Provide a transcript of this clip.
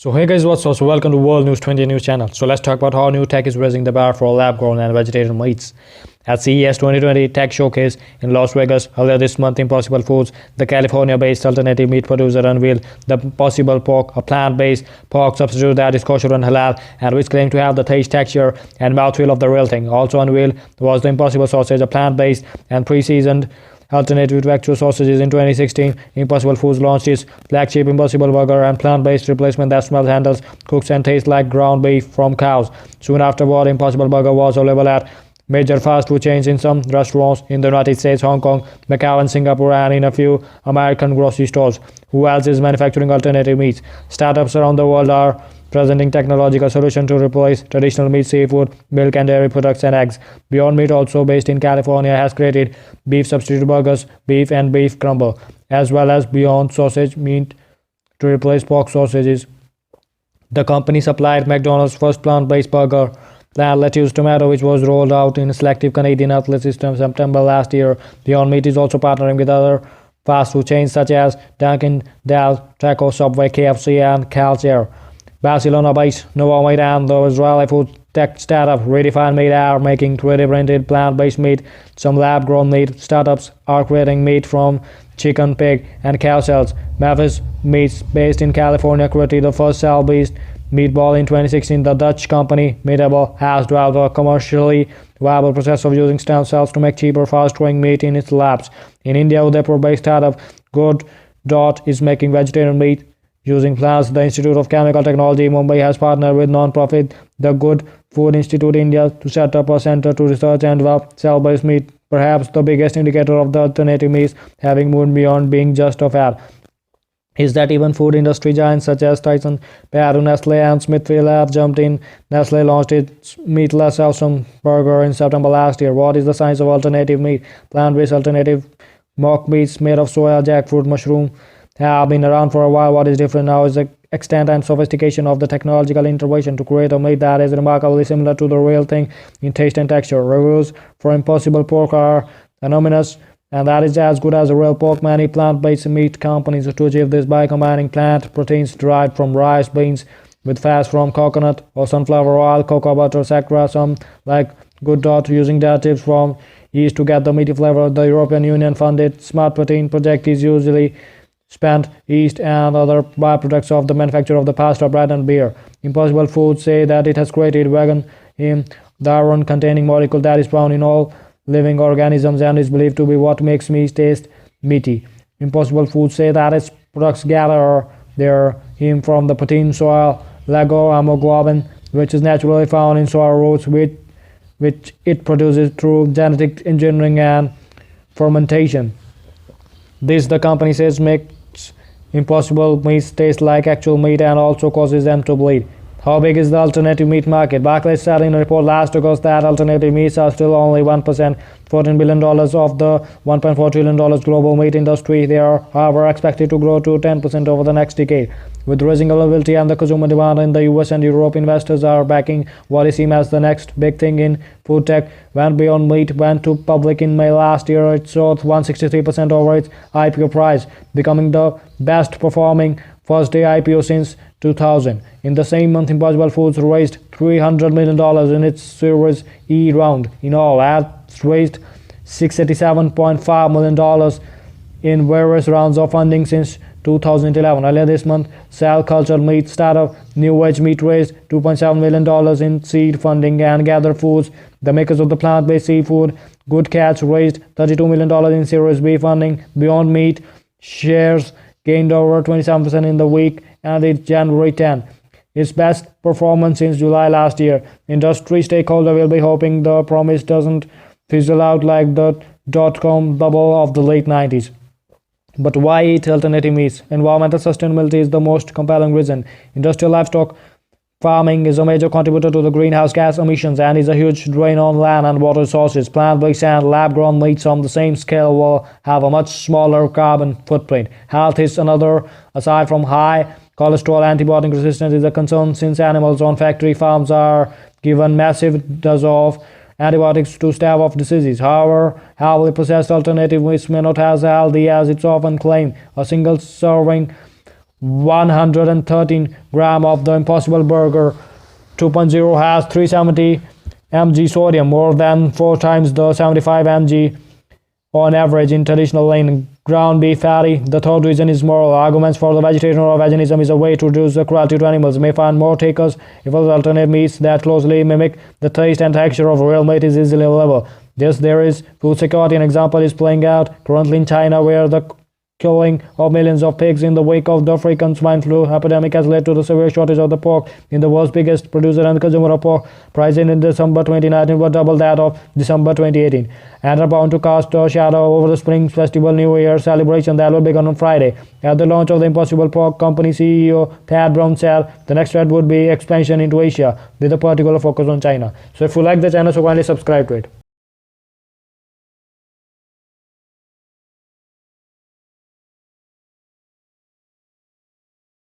So hey guys, what's up? So welcome to World News 20 News channel. So let's talk about how new tech is raising the bar for lab-grown and vegetarian meats. At CES 2020 Tech Showcase in Las Vegas earlier this month, Impossible Foods, the California-based alternative meat producer, unveiled the Possible Pork, a plant-based pork substitute that is kosher and halal, and which claims to have the taste, texture, and mouthfeel of the real thing. Also unveiled was the Impossible Sausage, a plant-based and pre-seasoned alternative to actual sausages. In 2016, Impossible Foods launched its flagship Impossible Burger, and plant-based replacement that smells, handles, cooks, and tastes like ground beef from cows. Soon afterward, Impossible Burger was available at major fast food chains, in some restaurants in the United States, Hong Kong, Macau, and Singapore, and in a few American grocery stores. Who else is manufacturing alternative meats? Startups around the world are presenting technological solutions to replace traditional meat, seafood, milk, and dairy products, and eggs. Beyond Meat, also based in California, has created beef substitute burgers, beef and beef crumble, as well as Beyond Sausage meat to replace pork sausages. The company supplied McDonald's first plant-based burger, Plant Lettuce Tomato, which was rolled out in selective Canadian outlets in September last year. Beyond Meat is also partnering with other fast food chains such as Dunkin', Del Taco, Subway, KFC, and Kosher. Barcelona-based Novamid and the Israeli food tech startup Redefine Meat are making 3D-printed plant-based meat. Some lab-grown meat startups are creating meat from chicken, pig, and cow cells. Memphis Meats, based in California, created the first cell-based meatball in 2016. The Dutch company Meatable has developed a commercially viable process of using stem cells to make cheaper, fast-growing meat in its labs. In India, Udaipur-based startup Good Dot is making vegetarian meat using plants. The Institute of Chemical Technology Mumbai has partnered with non-profit The Good Food Institute India to set up a center to research and develop cell-based meat, perhaps the biggest indicator of the alternative meats having moved beyond being just a fad is that even food industry giants such as Tyson, Peru, Nestle, and Smithfield have jumped in. Nestle launched its meatless awesome burger in September last year. What is the science of alternative meat? Plant-based alternative mock meats made of soya, jackfruit, mushroom have been around for a while. What is different now is the extent and sophistication of the technological intervention to create a meat that is remarkably similar to the real thing in taste and texture. Reviews for Impossible Pork are anonymous, and that is as good as a real pork. Many plant-based meat companies to achieve this by combining plant proteins derived from rice, beans, with fats from coconut or sunflower oil, cocoa butter, etc. Some, like Good Dot, using additives from yeast to get the meaty flavor. The European Union funded Smart Protein project is usually spent yeast and other byproducts of the manufacture of the pasta, bread, and beer. Impossible Foods say that it has created vegan the iron-containing molecule that is found in all living organisms and is believed to be what makes meat taste meaty. Impossible Foods say that its products gather their heme from the protein soy hemoglobin, which is naturally found in soy roots, which it produces through genetic engineering and fermentation. This, the company says, makes impossible meats taste like actual meat and also causes them to bleed. How big is the alternative meat market? Barclays said in a report last August that alternative meats are still only 1%, $14 billion of the $1.4 trillion global meat industry. They are, however, expected to grow to 10% over the next decade. With rising availability and the consumer demand in the US and Europe, investors are backing what is seen as the next big thing in food tech. When Beyond Meat went to public in May last year, it soared 163% over its IPO price, becoming the best performing first day IPO since 2000. In the same month, Impossible Foods raised $300 million in its Series E round. In all, it's raised $687.5 million in various rounds of funding since 2011. Earlier this month, cell culture meat startup New Age Meat raised $2.7 million in seed funding, and Gather Foods, the makers of the plant-based seafood Good Catch, raised $32 million in Series B funding. Beyond Meat shares gained over 27% in the week ended January 10, its best performance since July last year. Industry stakeholder will be hoping the promise doesn't fizzle out like the dot-com bubble of the late 90s. But why eat alternative meats? Environmental sustainability is the most compelling reason. Industrial livestock farming is a major contributor to the greenhouse gas emissions and is a huge drain on land and water sources. Plant-based and lab-grown meats on the same scale will have a much smaller carbon footprint. Health is another. Aside from high cholesterol, antibiotic resistance is a concern since animals on factory farms are given massive doses of antibiotics to stave off diseases. However, heavily processed alternative meats may not as healthy as it's often claimed. A single serving 113 gram of the Impossible Burger 2.0 has 370 mg sodium, more than 4 times the 75 mg on average in traditional lean ground beef patty. The third reason is moral. Arguments for the vegetarian or veganism is a way to reduce the cruelty to animals may find more takers if alternate meats that closely mimic the taste and texture of real meat is easily available. There is food security. An example is playing out currently in China, where the killing of millions of pigs in the wake of the African swine flu epidemic has led to the severe shortage of the pork in the world's biggest producer and consumer of pork. Prices in December 2019 were double that of December 2018 and are bound to cast a shadow over the Spring Festival New Year celebration that will begin on Friday. At the launch of the Impossible Pork Company, CEO Thad Brown said the next step would be expansion into Asia with a particular focus on China. So if you like the channel, so kindly subscribe to it.